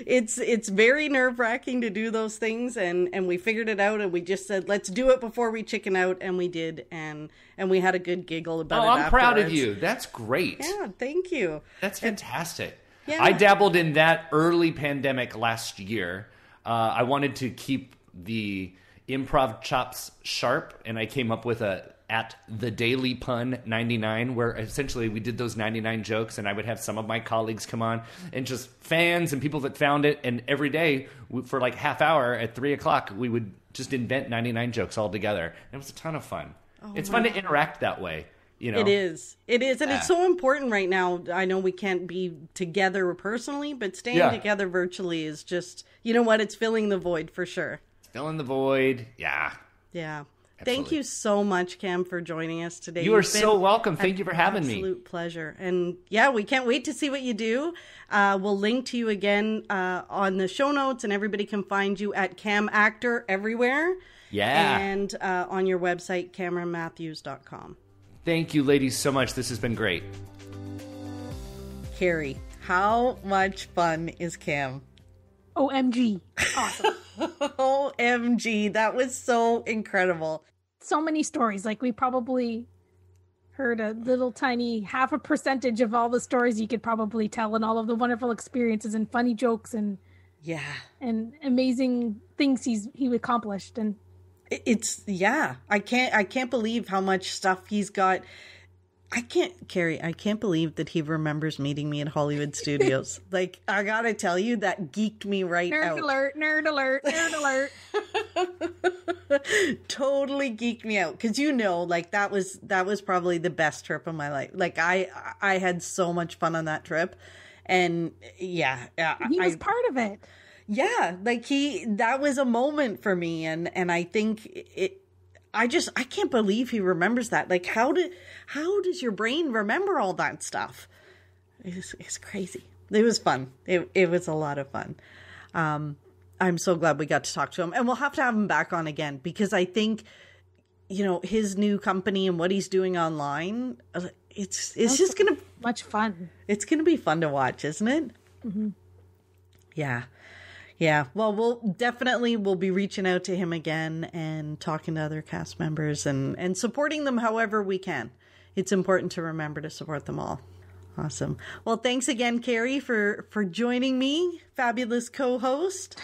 It's very nerve-wracking to do those things, and we figured it out, and we just said, let's do it before we chicken out, and we did, and we had a good giggle about it I'm proud of you. That's great. Yeah, thank you. That's fantastic. Yeah. I dabbled in that early pandemic last year. I wanted to keep the improv chops sharp, and I came up with at the Daily Pun 99, where essentially we did those 99 jokes, and I would have some of my colleagues come on, and just fans and people that found it, and every day for like half hour at 3:00 we would just invent 99 jokes all together. And it was a ton of fun. It's fun to interact that way. You know? It is, and it's so important right now. I know we can't be together personally, but staying together virtually is just, you know what? It's filling the void for sure. Filling the void, yeah. Yeah. Thank you so much, Cam, for joining us today. You are so welcome. Thank you for having me. Absolute pleasure. And yeah, we can't wait to see what you do. We'll link to you again on the show notes, and everybody can find you at Cam Actor everywhere. Yeah. And on your website, CameronMatthews.com. Thank you, ladies, so much. This has been great. Carrie, how much fun is Cam? OMG. Awesome. OMG, that was so incredible. So many stories. Like, we probably heard a little tiny 0.5% of all the stories you could probably tell, and all of the wonderful experiences and funny jokes and amazing things he accomplished. And I can't believe how much stuff he's got. I can't believe that he remembers meeting me at Hollywood Studios. Like, I gotta tell you, that geeked me right out. Nerd alert. Totally geeked me out. Cause like that was probably the best trip of my life. Like I had so much fun on that trip. And he was part of it. Yeah. Like that was a moment for me. And I think I can't believe he remembers that. Like, how does your brain remember all that stuff? It's crazy. It was fun. It was a lot of fun. I'm so glad we got to talk to him, and we'll have to have him back on again, because I think, his new company and what he's doing online, it's just going to much fun. It's going to be fun to watch, isn't it? Mm-hmm. Yeah. Yeah, well, we'll be reaching out to him again and talking to other cast members and supporting them however we can. It's important to remember to support them all. Awesome. Well, thanks again, Carrie, for joining me, fabulous co-host.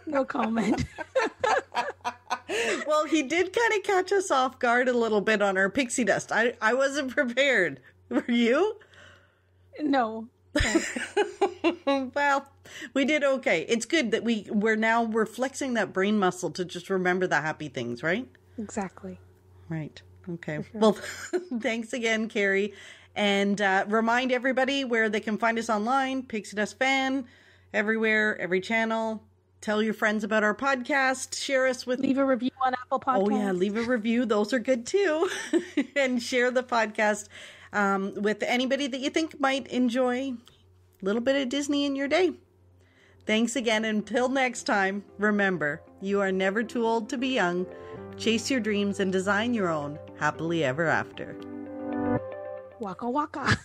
No comment. Well, he did kind of catch us off guard a little bit on our pixie dust. I wasn't prepared. Were you? No. Well, we did okay. It's good that we're flexing that brain muscle to just remember the happy things, right? Exactly. Right. Okay. Sure. Well, thanks again, Carrie. And remind everybody where they can find us online. Pixie Dust Fan, everywhere, every channel. Tell your friends about our podcast. Share us with... Leave a review on Apple Podcasts. Oh, yeah. Leave a review. Those are good, too. And share the podcast with anybody that you think might enjoy a little bit of Disney in your day. Thanks again. Until next time, remember, you are never too old to be young. Chase your dreams and design your own happily ever after. Waka waka.